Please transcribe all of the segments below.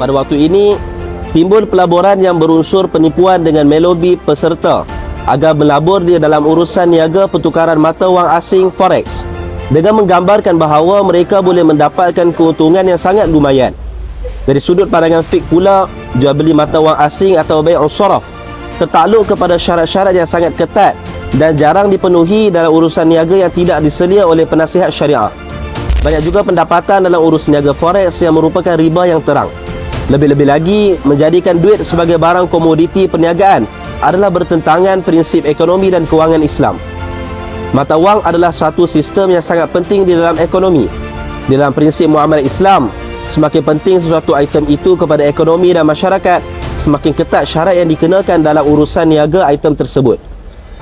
Pada waktu ini, timbul pelaburan yang berunsur penipuan dengan melobi peserta agar melabur di dalam urusan niaga pertukaran mata wang asing forex dengan menggambarkan bahawa mereka boleh mendapatkan keuntungan yang sangat lumayan. Dari sudut pandangan fik pula, jual beli mata wang asing atau bai'us saraf tertakluk kepada syarat-syarat yang sangat ketat dan jarang dipenuhi dalam urusan niaga yang tidak diselia oleh penasihat syariah. Banyak juga pendapatan dalam urus niaga forex yang merupakan riba yang terang. Lebih-lebih lagi, menjadikan duit sebagai barang komoditi perniagaan adalah bertentangan prinsip ekonomi dan kewangan Islam. Mata wang adalah satu sistem yang sangat penting di dalam ekonomi. Di dalam prinsip muamalah Islam, semakin penting sesuatu item itu kepada ekonomi dan masyarakat, semakin ketat syarat yang dikenakan dalam urusan niaga item tersebut.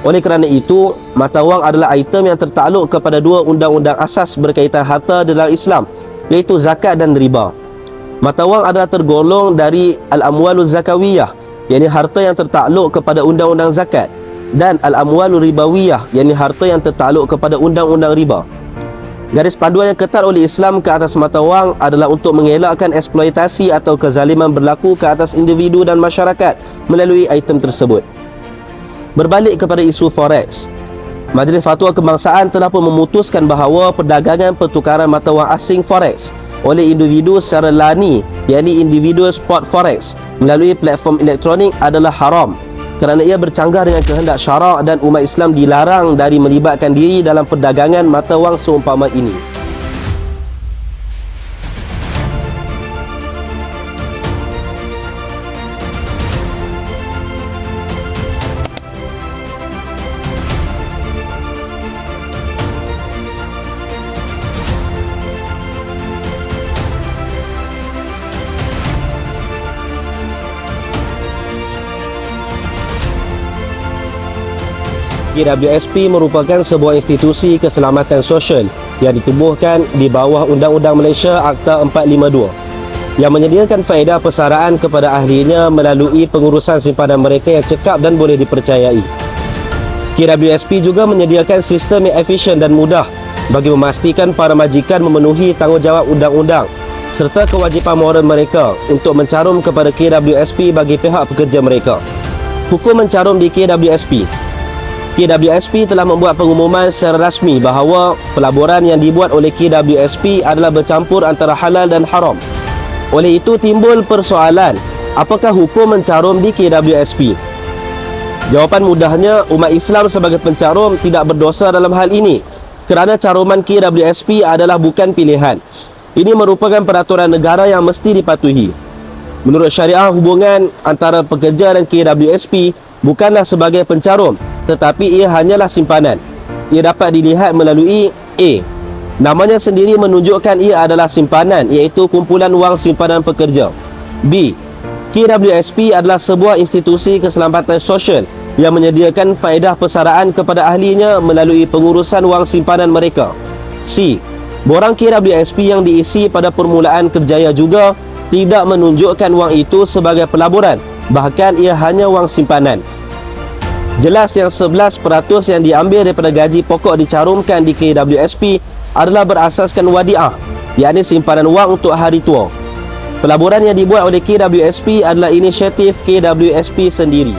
Oleh kerana itu, mata wang adalah item yang tertakluk kepada dua undang-undang asas berkaitan harta dalam Islam, iaitu zakat dan riba. Mata wang adalah tergolong dari al-amwalul zakawiyah, yakni harta yang tertakluk kepada undang-undang zakat, dan al-amwalul ribawiyah, yakni harta yang tertakluk kepada undang-undang riba. Garis panduan yang ketat oleh Islam ke atas mata wang adalah untuk mengelakkan eksploitasi atau kezaliman berlaku ke atas individu dan masyarakat melalui item tersebut. Berbalik kepada isu forex, Majlis Fatwa Kebangsaan telah pun memutuskan bahawa perdagangan pertukaran mata wang asing forex oleh individu secara lani, yakni individual spot forex melalui platform elektronik adalah haram kerana ia bercanggah dengan kehendak syarak dan umat Islam dilarang dari melibatkan diri dalam perdagangan mata wang seumpama ini. KWSP merupakan sebuah institusi keselamatan sosial yang ditubuhkan di bawah Undang-Undang Malaysia Akta 452 yang menyediakan faedah persaraan kepada ahlinya melalui pengurusan simpanan mereka yang cekap dan boleh dipercayai. KWSP juga menyediakan sistem yang efisien dan mudah bagi memastikan para majikan memenuhi tanggungjawab undang-undang serta kewajipan moral mereka untuk mencarum kepada KWSP bagi pihak pekerja mereka. Hukum mencarum di KWSP. KWSP telah membuat pengumuman secara rasmi bahawa pelaburan yang dibuat oleh KWSP adalah bercampur antara halal dan haram. Oleh itu timbul persoalan, apakah hukum mencarum di KWSP? Jawapan mudahnya, umat Islam sebagai pencarum tidak berdosa dalam hal ini kerana caruman KWSP adalah bukan pilihan. Ini merupakan peraturan negara yang mesti dipatuhi. Menurut syariah, hubungan antara pekerja dan KWSP bukanlah sebagai pencarum, tetapi ia hanyalah simpanan. Ia dapat dilihat melalui A. Namanya sendiri menunjukkan ia adalah simpanan, iaitu kumpulan wang simpanan pekerja. B. KWSP adalah sebuah institusi keselamatan sosial yang menyediakan faedah persaraan kepada ahlinya melalui pengurusan wang simpanan mereka. C. Borang KWSP yang diisi pada permulaan kerjaya juga tidak menunjukkan wang itu sebagai pelaburan, bahkan ia hanya wang simpanan. Jelas yang 11% yang diambil daripada gaji pokok dicarumkan di KWSP adalah berasaskan wadiah, yakni simpanan wang untuk hari tua. Pelaburan yang dibuat oleh KWSP adalah inisiatif KWSP sendiri.